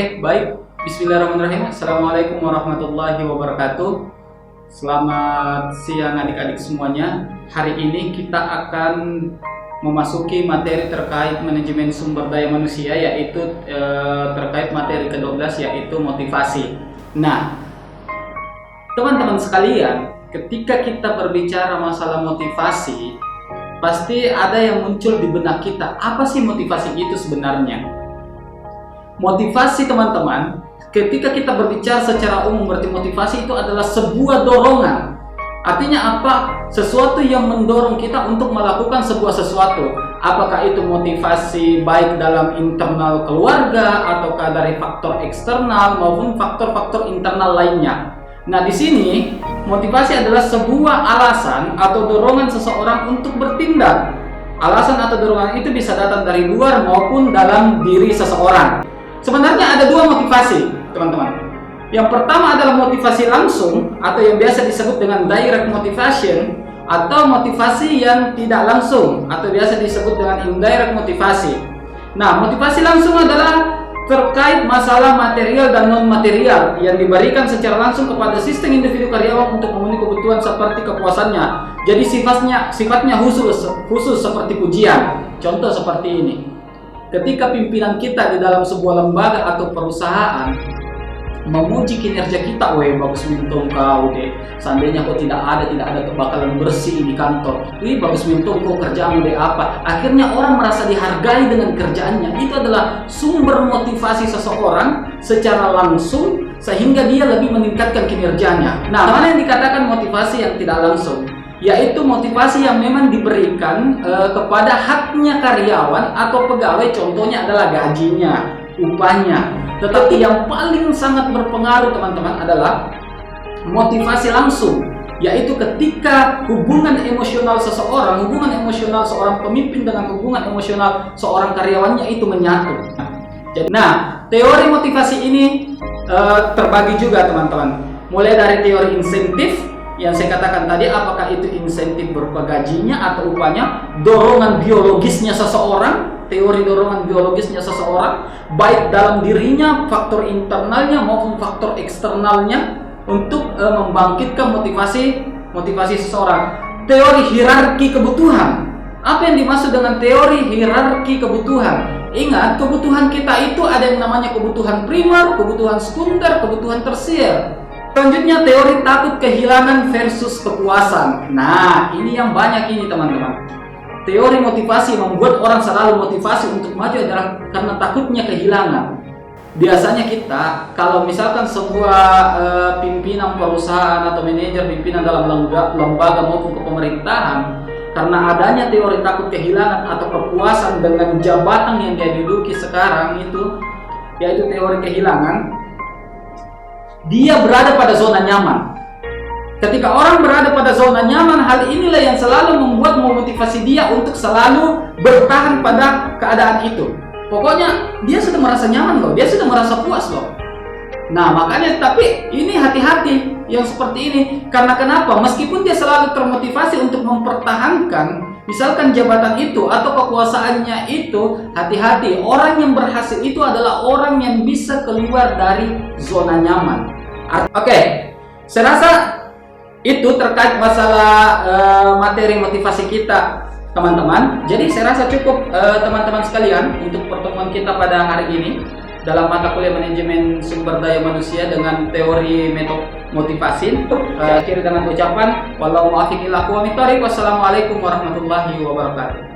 Oke, baik. Bismillahirrahmanirrahim. Assalamualaikum warahmatullahi wabarakatuh. Selamat siang adik-adik semuanya. Hari ini kita akan memasuki materi terkait manajemen sumber daya manusia, yaitu terkait materi ke-12, yaitu motivasi. Nah, teman-teman sekalian, ketika kita berbicara masalah motivasi, pasti ada yang muncul di benak kita. Apa sih motivasi itu sebenarnya? Motivasi, teman-teman, ketika kita berbicara secara umum, berarti motivasi itu adalah sebuah dorongan. Artinya apa? Sesuatu yang mendorong kita untuk melakukan sebuah sesuatu. Apakah itu motivasi baik dalam internal keluarga, ataukah dari faktor eksternal maupun faktor-faktor internal lainnya. Nah, di sini motivasi adalah sebuah alasan atau dorongan seseorang untuk bertindak. Alasan atau dorongan itu bisa datang dari luar maupun dalam diri seseorang. Sebenarnya ada dua motivasi, teman-teman. Yang pertama adalah motivasi langsung atau yang biasa disebut dengan direct motivation, atau motivasi yang tidak langsung atau biasa disebut dengan indirect motivasi. Nah, motivasi langsung adalah terkait masalah material dan non material yang diberikan secara langsung kepada sistem individu karyawan untuk memenuhi kebutuhan seperti kepuasannya. Jadi sifatnya khusus seperti pujian. Contoh seperti ini. Ketika pimpinan kita di dalam sebuah lembaga atau perusahaan memuji kinerja kita, weh bagus mintong kau deh. Seandainya kau tidak ada kebakalan bersih di kantor. Wih bagus mintong kau kerjamu deh apa. Akhirnya orang merasa dihargai dengan kerjaannya. Itu adalah sumber motivasi seseorang secara langsung sehingga dia lebih meningkatkan kinerjanya. Nah, mana yang dikatakan motivasi yang tidak langsung? Yaitu motivasi yang memang diberikan kepada haknya karyawan atau pegawai, contohnya adalah gajinya, upahnya. Tetapi yang paling sangat berpengaruh, teman-teman, adalah motivasi langsung, yaitu ketika hubungan emosional seseorang, hubungan emosional seorang pemimpin dengan hubungan emosional seorang karyawannya itu menyatu. Nah, teori motivasi ini terbagi juga, teman-teman. Mulai dari teori insentif, yang saya katakan tadi, apakah itu insentif berupa gajinya atau upahnya, dorongan biologisnya seseorang, teori dorongan biologisnya seseorang, baik dalam dirinya, faktor internalnya maupun faktor eksternalnya, untuk membangkitkan motivasi seseorang. Teori hierarki kebutuhan. Apa yang dimaksud dengan teori hierarki kebutuhan? Ingat, kebutuhan kita itu ada yang namanya kebutuhan primer, kebutuhan sekunder, kebutuhan tersier. Selanjutnya, teori takut kehilangan versus kepuasan. Nah, ini yang banyak ini, teman-teman. Teori motivasi membuat orang selalu motivasi untuk maju adalah karena takutnya kehilangan. Biasanya kita, kalau misalkan sebuah pimpinan perusahaan atau manajer pimpinan dalam lembaga maupun kepemerintahan, karena adanya teori takut kehilangan atau kepuasan dengan jabatan yang dia duduki sekarang itu, yaitu teori kehilangan, dia berada pada zona nyaman. Ketika orang berada pada zona nyaman, hal inilah yang selalu membuat memotivasi dia untuk selalu bertahan pada keadaan itu. Pokoknya dia sudah merasa nyaman loh, dia sudah merasa puas loh. Nah, makanya tapi ini hati-hati yang seperti ini. Karena kenapa? Meskipun dia selalu termotivasi untuk mempertahankan misalkan jabatan itu atau kekuasaannya itu, hati-hati. Orang yang berhasil itu adalah orang yang bisa keluar dari zona nyaman. Oke, saya rasa itu terkait masalah materi motivasi kita, teman-teman. Jadi saya rasa cukup teman-teman sekalian untuk pertemuan kita pada hari ini dalam mata kuliah manajemen sumber daya manusia dengan teori metode motivasi. Akhir dengan ucapan wallahu muwaffiq ila aqwamit thoriq. Wassalamualaikum warahmatullahi wabarakatuh.